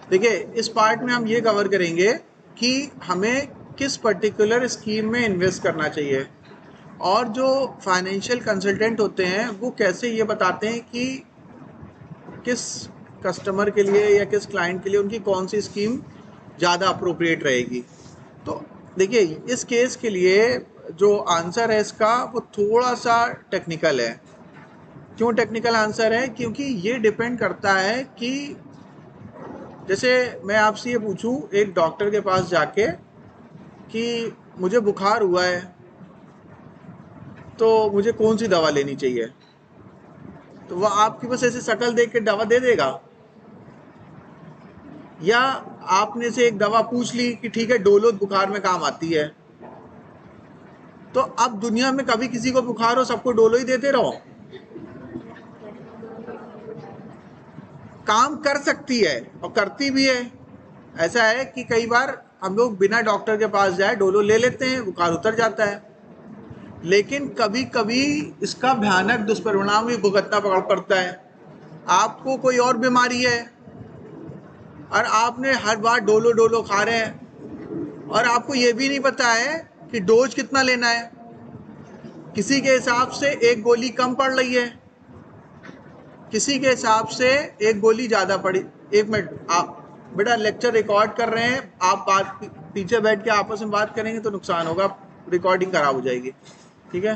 देखिए, इस पार्ट में हम ये कवर करेंगे कि हमें किस पर्टिकुलर स्कीम में इन्वेस्ट करना चाहिए, और जो फाइनेंशियल कंसल्टेंट होते हैं वो कैसे ये बताते हैं कि किस कस्टमर के लिए या किस क्लाइंट के लिए उनकी कौन सी स्कीम ज़्यादा अप्रोप्रिएट रहेगी। तो देखिए, इस केस के लिए जो आंसर है इसका वो थोड़ा सा टेक्निकल है। क्यों टेक्निकल आंसर है? क्योंकि ये डिपेंड करता है कि जैसे मैं आपसे ये पूछूं एक डॉक्टर के पास जाके कि मुझे बुखार हुआ है तो मुझे कौन सी दवा लेनी चाहिए, तो वह आपकी बस ऐसे शक्ल देख के दवा दे देगा? या आपने से एक दवा पूछ ली कि ठीक है डोलो बुखार में काम आती है, तो अब दुनिया में कभी किसी को बुखार हो सबको डोलो ही देते रहो? काम कर सकती है और करती भी है। ऐसा है कि कई बार हम लोग बिना डॉक्टर के पास जाए डोलो ले लेते हैं, बुखार उतर जाता है। लेकिन कभी कभी इसका भयानक दुष्परिणाम भी भुगतना पड़ता है। आपको कोई और बीमारी है और आपने हर बार डोलो डोलो खा रहे हैं, और आपको ये भी नहीं पता है कि डोज कितना लेना है। किसी के हिसाब से एक गोली कम पड़ रही है, किसी के हिसाब से एक गोली ज़्यादा पड़ी। एक मिनट, आप बेटा लेक्चर रिकॉर्ड कर रहे हैं, आप बात पीछे बैठ के आपस में बात करेंगे तो नुकसान होगा, रिकॉर्डिंग खराब हो जाएगी। ठीक है,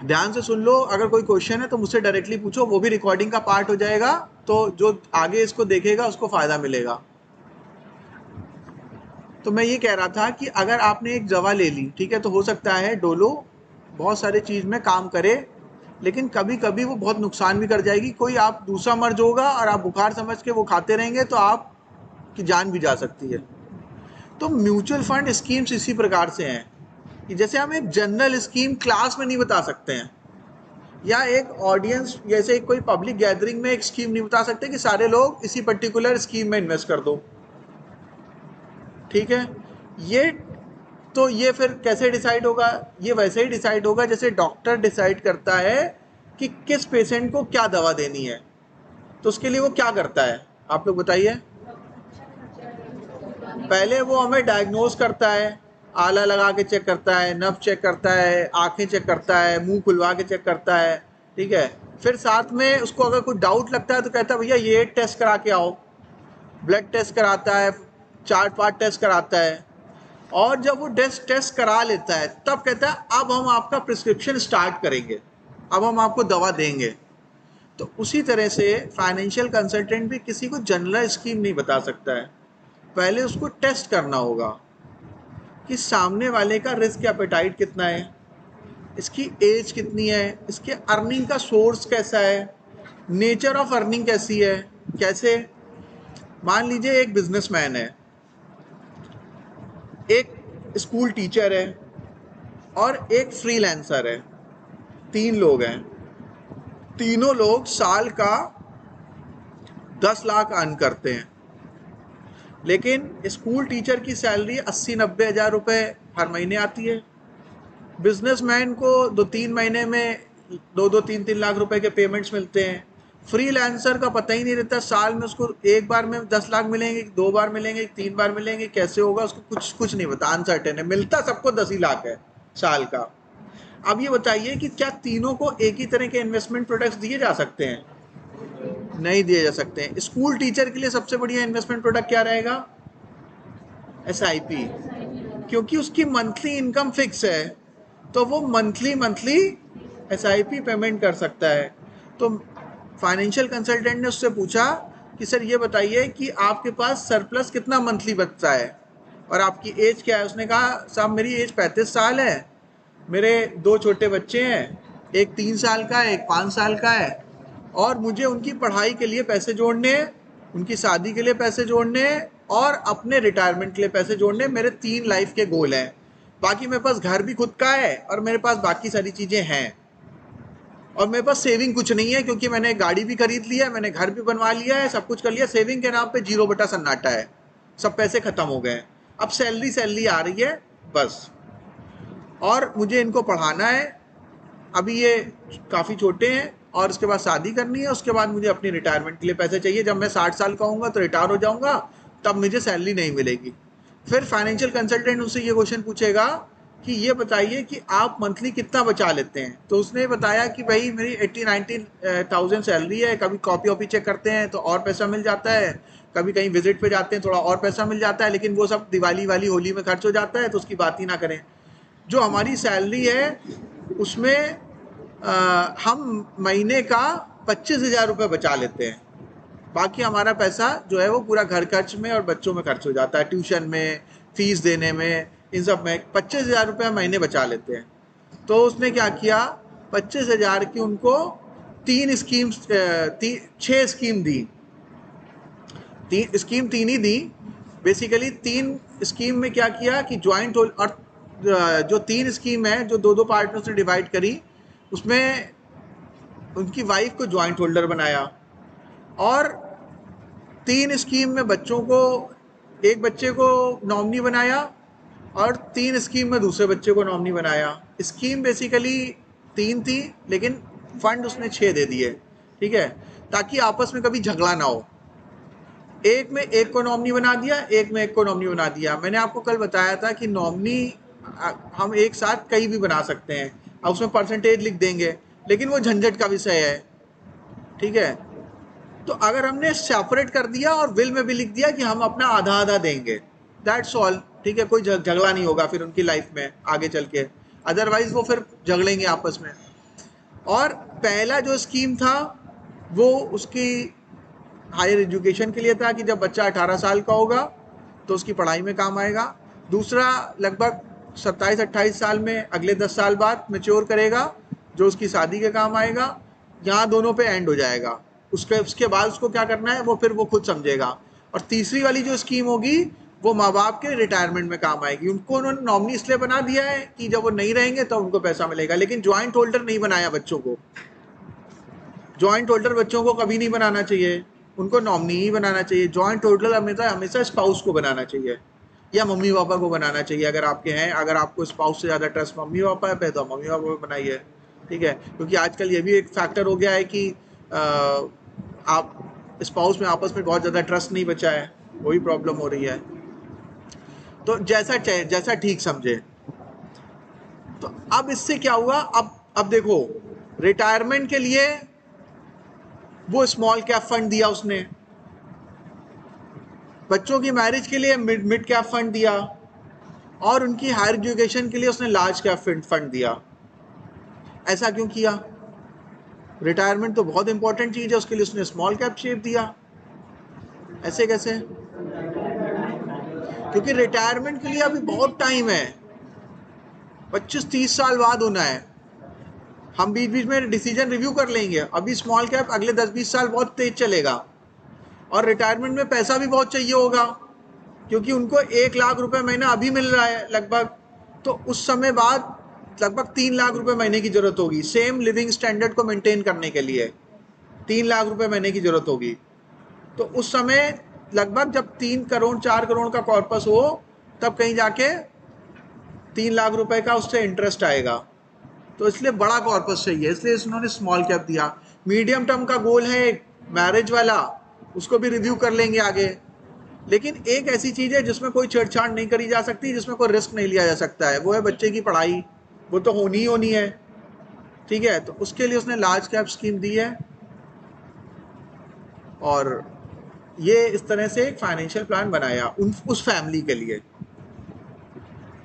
ध्यान से सुन लो। अगर कोई क्वेश्चन है तो मुझसे डायरेक्टली पूछो, वो भी रिकॉर्डिंग का पार्ट हो जाएगा, तो जो आगे इसको देखेगा उसको फायदा मिलेगा। तो मैं ये कह रहा था कि अगर आपने एक दवा ले ली, ठीक है, तो हो सकता है डोलो बहुत सारे चीज़ में काम करे, लेकिन कभी कभी वो बहुत नुकसान भी कर जाएगी। कोई आप दूसरा मर्ज होगा और आप बुखार समझ के वो खाते रहेंगे तो आपकी जान भी जा सकती है। तो म्यूचुअल फंड स्कीम्स इसी प्रकार से हैं कि जैसे हम एक जनरल स्कीम क्लास में नहीं बता सकते हैं, या एक ऑडियंस जैसे कोई पब्लिक गैदरिंग में एक स्कीम नहीं बता सकते कि सारे लोग इसी पर्टिकुलर स्कीम में इन्वेस्ट कर दो। ठीक है, ये तो ये फिर कैसे डिसाइड होगा? ये वैसे ही डिसाइड होगा जैसे डॉक्टर डिसाइड करता है कि किस पेशेंट को क्या दवा देनी है। तो उसके लिए वो क्या करता है, आप लोग बताइए। पहले वो हमें डायग्नोज करता है, आला लगा के चेक करता है, नब्ज चेक करता है, आंखें चेक करता है, मुंह खुलवा के चेक करता है। ठीक है, फिर साथ में उसको अगर कोई डाउट लगता है तो कहता है भैया ये टेस्ट करा के आओ, ब्लड टेस्ट कराता है, चार्ट पार्ट टेस्ट कराता है। और जब वो टेस्ट करा लेता है तब कहता है अब हम आपका प्रिस्क्रिप्शन स्टार्ट करेंगे, अब हम आपको दवा देंगे। तो उसी तरह से फाइनेंशियल कंसल्टेंट भी किसी को जनरल स्कीम नहीं बता सकता है। पहले उसको टेस्ट करना होगा कि सामने वाले का रिस्क एपेटाइट कितना है, इसकी एज कितनी है, इसके अर्निंग का सोर्स कैसा है, नेचर ऑफ अर्निंग कैसी है। कैसे, मान लीजिए एक बिजनेसमैन है, एक स्कूल टीचर है और एक फ्रीलांसर है। 3 लोग हैं, तीनों लोग साल का 10 लाख अर्न करते हैं। लेकिन स्कूल टीचर की सैलरी 80-90 हज़ार रुपये हर महीने आती है। बिजनेसमैन को 2-3 महीने में 2-3 लाख रुपए के पेमेंट्स मिलते हैं। फ्रीलांसर का पता ही नहीं रहता, साल में उसको एक बार में 10 लाख मिलेंगे, 2 बार मिलेंगे, 3 बार मिलेंगे, कैसे होगा उसको कुछ कुछ नहीं पता, अनसर्टेन है। मिलता सबको 10 ही लाख है साल का। अब ये बताइए कि क्या तीनों को एक ही तरह के इन्वेस्टमेंट प्रोडक्ट्स दिए जा सकते हैं? नहीं दिए जा सकते हैं। स्कूल टीचर के लिए सबसे बढ़िया इन्वेस्टमेंट प्रोडक्ट क्या रहेगा? SIP, क्योंकि उसकी मंथली इनकम फिक्स है, तो वो मंथली मंथली SIP पेमेंट कर सकता है। तो फाइनेंशियल कंसल्टेंट ने उससे पूछा कि सर ये बताइए कि आपके पास सरप्लस कितना मंथली बचता है और आपकी एज क्या है। उसने कहा साहब मेरी एज 35 साल है, मेरे 2 छोटे बच्चे हैं, एक 3 साल का है, एक 5 साल का है, और मुझे उनकी पढ़ाई के लिए पैसे जोड़ने हैं, उनकी शादी के लिए पैसे जोड़ने हैं, और अपने रिटायरमेंट के लिए पैसे जोड़ने हैं। मेरे 3 लाइफ के गोल हैं। बाकी मेरे पास घर भी खुद का है और मेरे पास बाकी सारी चीज़ें हैं, और मेरे पास सेविंग कुछ नहीं है क्योंकि मैंने गाड़ी भी खरीद लिया है, मैंने घर भी बनवा लिया है, सब कुछ कर लिया। सेविंग के नाम पे 0 बटा सन्नाटा है, सब पैसे खत्म हो गए। अब सैलरी सैलरी आ रही है बस, और मुझे इनको पढ़ाना है। अभी ये काफ़ी छोटे हैं, और उसके बाद शादी करनी है, उसके बाद मुझे अपनी रिटायरमेंट के लिए पैसे चाहिए, जब मैं 60 साल का होऊंगा तो रिटायर हो जाऊंगा, तब मुझे सैलरी नहीं मिलेगी। फिर फाइनेंशियल कंसल्टेंट उससे ये क्वेश्चन पूछेगा कि ये बताइए कि आप मंथली कितना बचा लेते हैं। तो उसने बताया कि भाई मेरी 80-90,000 सैलरी है, कभी कॉपी वॉपी चेक करते हैं तो और पैसा मिल जाता है, कभी कहीं विजिट पे जाते हैं थोड़ा और पैसा मिल जाता है, लेकिन वो सब दिवाली वाली होली में खर्च हो जाता है, तो उसकी बात ही ना करें। जो हमारी सैलरी है उसमें हम महीने का 25,000 रुपये बचा लेते हैं। बाकी हमारा पैसा जो है वो पूरा घर खर्च में और बच्चों में खर्च हो जाता है, ट्यूशन में, फीस देने में, इन सब में 25,000 रुपये महीने बचा लेते हैं। तो उसने क्या किया, 25,000 की उनको 6 स्कीम दी। तीन ही दी बेसिकली। 3 स्कीम में क्या किया कि ज्वाइंट होल्ड, और जो 3 स्कीम है जो दो पार्टनर्स ने डिवाइड करी, उसमें उनकी वाइफ को ज्वाइंट होल्डर बनाया। और 3 स्कीम में बच्चों को, एक बच्चे को नॉमिनी बनाया, और 3 स्कीम में दूसरे बच्चे को नॉमिनी बनाया। स्कीम बेसिकली 3 थी, लेकिन फंड उसने 6 दे दिए, ठीक है, ताकि आपस में कभी झगड़ा ना हो। एक में एक को नॉमिनी बना दिया, एक में एक को नॉमिनी बना दिया। मैंने आपको कल बताया था कि नॉमिनी हम एक साथ कहीं भी बना सकते हैं, अब उसमें परसेंटेज लिख देंगे, लेकिन वो झंझट का विषय है, ठीक है। तो अगर हमने सेपरेट कर दिया और विल में भी लिख दिया कि हम अपना आधा आधा देंगे, दैट्स ऑल, ठीक है, कोई झगड़ा नहीं होगा फिर उनकी लाइफ में आगे चल के, अदरवाइज वो फिर झगड़ेंगे आपस में। और पहला जो स्कीम था वो उसकी हायर एजुकेशन के लिए था कि जब बच्चा 18 साल का होगा तो उसकी पढ़ाई में काम आएगा। दूसरा लगभग 27-28 साल में, अगले 10 साल बाद मैच्योर करेगा, जो उसकी शादी के काम आएगा। यहाँ दोनों पे एंड हो जाएगा। उसके बाद उसको क्या करना है वो फिर वो खुद समझेगा। और तीसरी वाली जो स्कीम होगी वो माँ बाप के रिटायरमेंट में काम आएगी। उनको उन्होंने नॉमिनी इसलिए बना दिया है कि जब वो नहीं रहेंगे तो उनको पैसा मिलेगा, लेकिन ज्वाइंट होल्डर नहीं बनाया बच्चों को। जॉइंट होल्डर बच्चों को कभी नहीं बनाना चाहिए, उनको नॉमिनी ही बनाना चाहिए। जॉइंट होल्डर हमेशा हमेशा स्पाउस को बनाना चाहिए या मम्मी पापा को बनाना चाहिए, अगर आपके हैं। अगर आपको स्पाउस से ज़्यादा ट्रस्ट मम्मी पापा है तो मम्मी पापा को बनाइए, ठीक है। क्योंकि आजकल ये भी एक फैक्टर हो गया है कि आप स्पाउस में आपस में बहुत ज़्यादा ट्रस्ट नहीं बचा है, वही प्रॉब्लम हो रही है। तो जैसा ठीक समझे। तो अब इससे क्या हुआ, अब देखो, रिटायरमेंट के लिए वो स्मॉल कैप फंड दिया उसने, बच्चों की मैरिज के लिए मिड कैप फंड दिया, और उनकी हायर एजुकेशन के लिए उसने लार्ज कैप फंड दिया। ऐसा क्यों किया? रिटायरमेंट तो बहुत इंपॉर्टेंट चीज़ है, उसके लिए उसने स्मॉल कैप शेप दिया। ऐसे कैसे? क्योंकि रिटायरमेंट के लिए अभी बहुत टाइम है, 25-30 साल बाद होना है। हम बीच बीच में डिसीजन रिव्यू कर लेंगे। अभी स्मॉल कैप अगले 10-20 साल बहुत तेज चलेगा, और रिटायरमेंट में पैसा भी बहुत चाहिए होगा, क्योंकि उनको 1 लाख रुपए महीना अभी मिल रहा है लगभग, तो उस समय बाद लगभग 3 लाख रुपए महीने की जरूरत होगी सेम लिविंग स्टैंडर्ड को मेंटेन करने के लिए। 3 लाख रुपए महीने की जरूरत होगी। तो उस समय लगभग जब 3 करोड़ 4 करोड़ का कॉर्पस हो, तब कहीं जाके 3 लाख रुपए का उससे इंटरेस्ट आएगा। तो इसलिए बड़ा कॉर्पस चाहिए, इसलिए उन्होंने स्मॉल कैप दिया। मीडियम टर्म का गोल है एक मैरिज वाला, उसको भी रिव्यू कर लेंगे आगे। लेकिन एक ऐसी चीज़ है जिसमें कोई छेड़छाड़ नहीं करी जा सकती, जिसमें कोई रिस्क नहीं लिया जा सकता है, वो है बच्चे की पढ़ाई। वो तो होनी ही होनी है, ठीक है। तो उसके लिए उसने लार्ज कैप स्कीम दी है, और ये इस तरह से एक फाइनेंशियल प्लान बनाया उस फैमिली के लिए।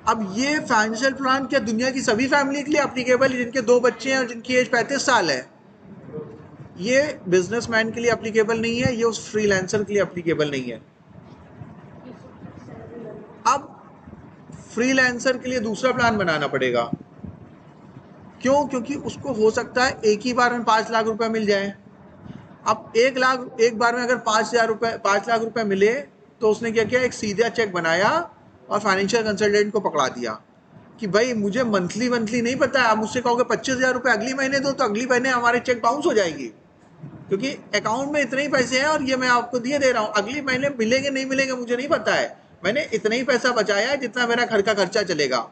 अब ये फाइनेंशियल प्लान क्या दुनिया की सभी फैमिली के लिए एप्लीकेबल है जिनके 2 बच्चे हैं और जिनकी एज 35 साल है? ये बिजनेसमैन के लिए एप्लीकेबल नहीं है, ये उस फ्रीलांसर के लिए एप्लीकेबल नहीं है। अब फ्रीलांसर के लिए दूसरा प्लान बनाना पड़ेगा। क्यों? क्योंकि उसको हो सकता है एक ही बार में 5 लाख रुपए मिल जाए। अब 1 लाख एक बार में अगर 5 लाख रुपए मिले, तो उसने क्या किया, एक सीधा चेक बनाया और फाइनेंशियल कंसल्टेंट को पकड़ा दिया कि भाई मुझे मंथली मंथली नहीं पता है, आप मुझसे कहोगे 25,000 रुपये अगली महीने दो, तो अगली महीने हमारे चेक बाउंस हो जाएगी, क्योंकि अकाउंट में इतने ही पैसे हैं और ये मैं आपको दिए दे रहा हूँ। अगली महीने मिलेंगे नहीं मिलेंगे मुझे नहीं पता है, मैंने इतना ही पैसा बचाया है जितना मेरा घर का खर्चा चलेगा।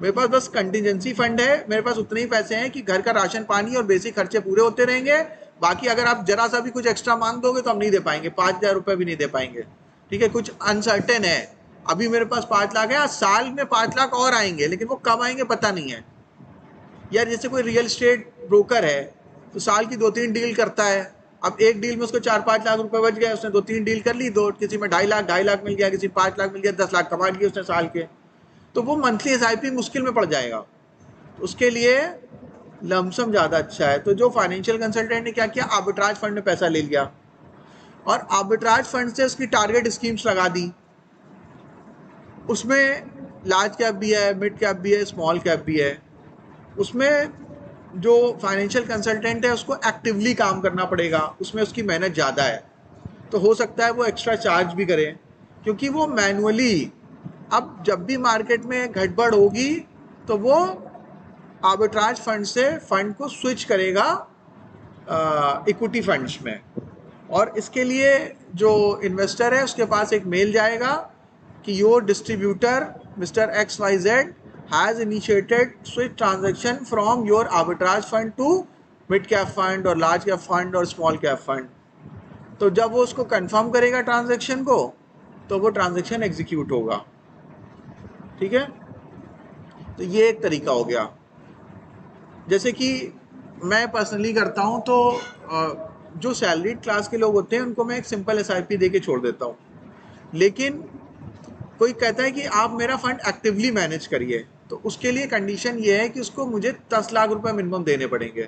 मेरे पास बस कंटिजेंसी फंड है, मेरे पास उतने ही पैसे हैं कि घर का राशन पानी और बेसिक खर्चे पूरे होते रहेंगे, बाकी अगर आप जरा सा भी कुछ एक्स्ट्रा मांग दोगे तो हम नहीं दे पाएंगे, 5,000 रुपये भी नहीं दे पाएंगे। ठीक है, कुछ अनसर्टेन है, अभी मेरे पास 5 लाख है, साल में 5 लाख और आएंगे, लेकिन वो कब आएंगे पता नहीं है। यार जैसे कोई रियल एस्टेट ब्रोकर है तो साल की 2-3 डील करता है, अब एक डील में उसको 4-5 लाख रुपए बच गए, उसने 2-3 डील कर ली, दो किसी में 2.5 लाख मिल गया, किसी 5 लाख मिल गया, 10 लाख कमा लिए उसने साल के, तो वो मंथली एसआईपी मुश्किल में पड़ जाएगा। तो उसके लिए लमसम ज़्यादा अच्छा है। तो जो फाइनेंशियल कंसल्टेंट ने क्या किया, आर्बिट्राज फंड में पैसा ले लिया और आर्बिट्राज फंड से उसकी टारगेट स्कीम्स लगा दी। उसमें लार्ज कैप भी है, मिड कैप भी है, स्मॉल कैप भी है। उसमें जो फाइनेंशियल कंसल्टेंट है उसको एक्टिवली काम करना पड़ेगा, उसमें उसकी मेहनत ज़्यादा है, तो हो सकता है वो एक्स्ट्रा चार्ज भी करे, क्योंकि वो मैनुअली, अब जब भी मार्केट में गड़बड़ होगी तो वो आर्बिट्राज फंड से फंड को स्विच करेगा इक्विटी फंड्स में। और इसके लिए जो इन्वेस्टर है उसके पास एक मेल जाएगा कि your distributor mister XYZ has initiated switch transaction from your arbitrage fund to mid cap fund और लार्ज कैप फंड और स्मॉल कैप फंड। तो जब वो उसको कंफर्म करेगा ट्रांजैक्शन को, तो वो ट्रांजैक्शन एग्जीक्यूट होगा। ठीक है, तो ये एक तरीका हो गया। जैसे कि मैं पर्सनली करता हूँ, तो जो सैलरीड क्लास के लोग होते हैं उनको मैं एक सिंपल SIP दे के छोड़ देता हूँ। लेकिन कोई कहता है कि आप मेरा फंड एक्टिवली मैनेज करिए, तो उसके लिए कंडीशन ये है कि उसको मुझे 10 लाख रुपए मिनिमम देने पड़ेंगे।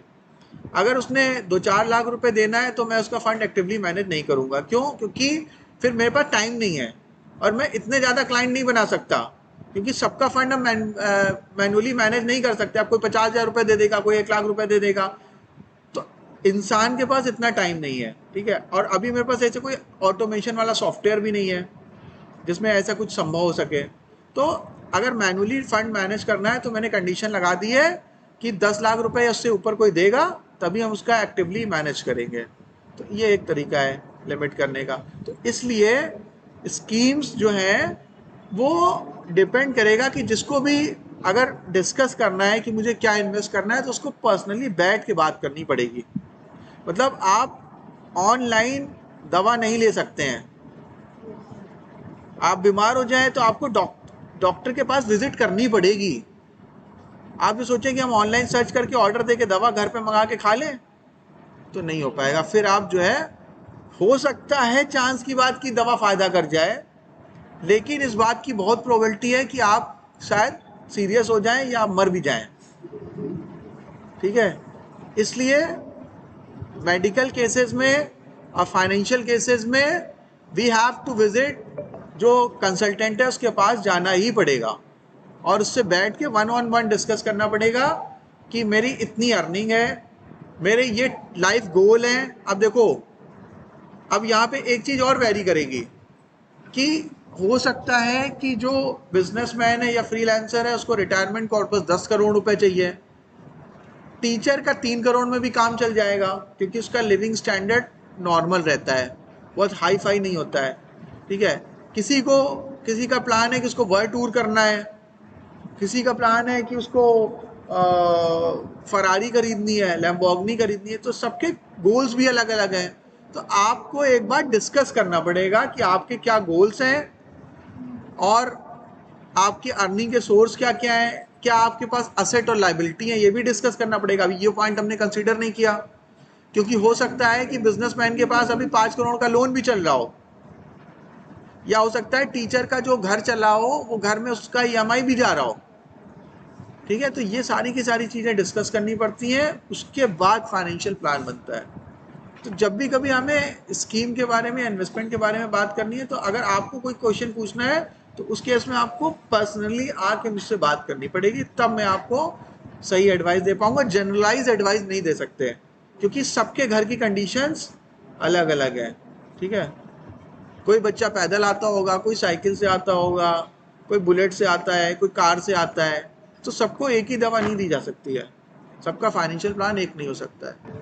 अगर उसने 2-4 लाख रुपए देना है तो मैं उसका फंड एक्टिवली मैनेज नहीं करूँगा। क्यों? क्योंकि फिर मेरे पास टाइम नहीं है और मैं इतने ज़्यादा क्लाइंट नहीं बना सकता, क्योंकि सबका फंड हम मैनुअली मैनेज नहीं कर सकते। आप कोई 50,000 रुपये दे देगा, कोई 1 लाख रुपए दे देगा, तो इंसान के पास इतना टाइम नहीं है। ठीक है, और अभी मेरे पास ऐसे कोई ऑटोमेशन वाला सॉफ्टवेयर भी नहीं है जिसमें ऐसा कुछ संभव हो सके। तो अगर मैनुअली फंड मैनेज करना है तो मैंने कंडीशन लगा दी है कि 10 लाख रुपए या उससे ऊपर कोई देगा तभी हम उसका एक्टिवली मैनेज करेंगे। तो ये एक तरीका है लिमिट करने का। तो इसलिए स्कीम्स जो हैं वो डिपेंड करेगा कि जिसको भी अगर डिस्कस करना है कि मुझे क्या इन्वेस्ट करना है, तो उसको पर्सनली बैठ के बात करनी पड़ेगी। मतलब आप ऑनलाइन दवा नहीं ले सकते हैं। आप बीमार हो जाए तो आपको डॉक्टर के पास विजिट करनी पड़ेगी। आप जो सोचें कि हम ऑनलाइन सर्च करके ऑर्डर दे के दवा घर पे मंगा के खा लें, तो नहीं हो पाएगा। फिर आप जो है, हो सकता है चांस की बात की दवा फ़ायदा कर जाए, लेकिन इस बात की बहुत प्रोबेबिलिटी है कि आप शायद सीरियस हो जाएं या मर भी जाएं। ठीक है, इसलिए मेडिकल केसेस में और फाइनेंशियल केसेस में वी हैव टू विजिट, जो कंसल्टेंट है उसके पास जाना ही पड़ेगा और उससे बैठ के 1-on-1 डिस्कस करना पड़ेगा कि मेरी इतनी अर्निंग है, मेरे ये लाइफ गोल हैं। अब देखो, अब यहाँ पे एक चीज़ और वेरी करेगी कि हो सकता है कि जो बिजनेसमैन है या फ्रीलांसर है उसको रिटायरमेंट कॉर्पस 10 करोड़ रुपए चाहिए, टीचर का 3 करोड़ में भी काम चल जाएगा, क्योंकि उसका लिविंग स्टैंडर्ड नॉर्मल रहता है, बहुत हाई फाई नहीं होता है। ठीक है, किसी का प्लान है कि उसको वर्ल्ड टूर करना है, किसी का प्लान है कि उसको फरारी खरीदनी है, लैम्बोर्गिनी खरीदनी है, तो सबके गोल्स भी अलग अलग हैं। तो आपको एक बार डिस्कस करना पड़ेगा कि आपके क्या गोल्स हैं और आपकी अर्निंग के सोर्स क्या क्या है, क्या आपके पास असेट और लाइबिलिटी है, ये भी डिस्कस करना पड़ेगा। अभी ये पॉइंट हमने कंसीडर नहीं किया, क्योंकि हो सकता है कि बिजनेसमैन के पास अभी 5 करोड़ का लोन भी चल रहा हो, या हो सकता है टीचर का जो घर चला हो वो घर में उसका EMI भी जा रहा हो। ठीक है, तो ये सारी की सारी चीज़ें डिस्कस करनी पड़ती हैं, उसके बाद फाइनेंशियल प्लान बनता है। तो जब भी कभी हमें स्कीम के बारे में, इन्वेस्टमेंट के बारे में बात करनी है, तो अगर आपको कोई क्वेश्चन पूछना है तो उस केस में आपको पर्सनली आके मुझसे बात करनी पड़ेगी, तब मैं आपको सही एडवाइस दे पाऊंगा। जनरलाइज एडवाइस नहीं दे सकते, क्योंकि सबके घर की कंडीशंस अलग अलग है। ठीक है, कोई बच्चा पैदल आता होगा, कोई साइकिल से आता होगा, कोई बुलेट से आता है, कोई कार से आता है, तो सबको एक ही दवा नहीं दी जा सकती है, सबका फाइनेंशियल प्लान एक नहीं हो सकता है।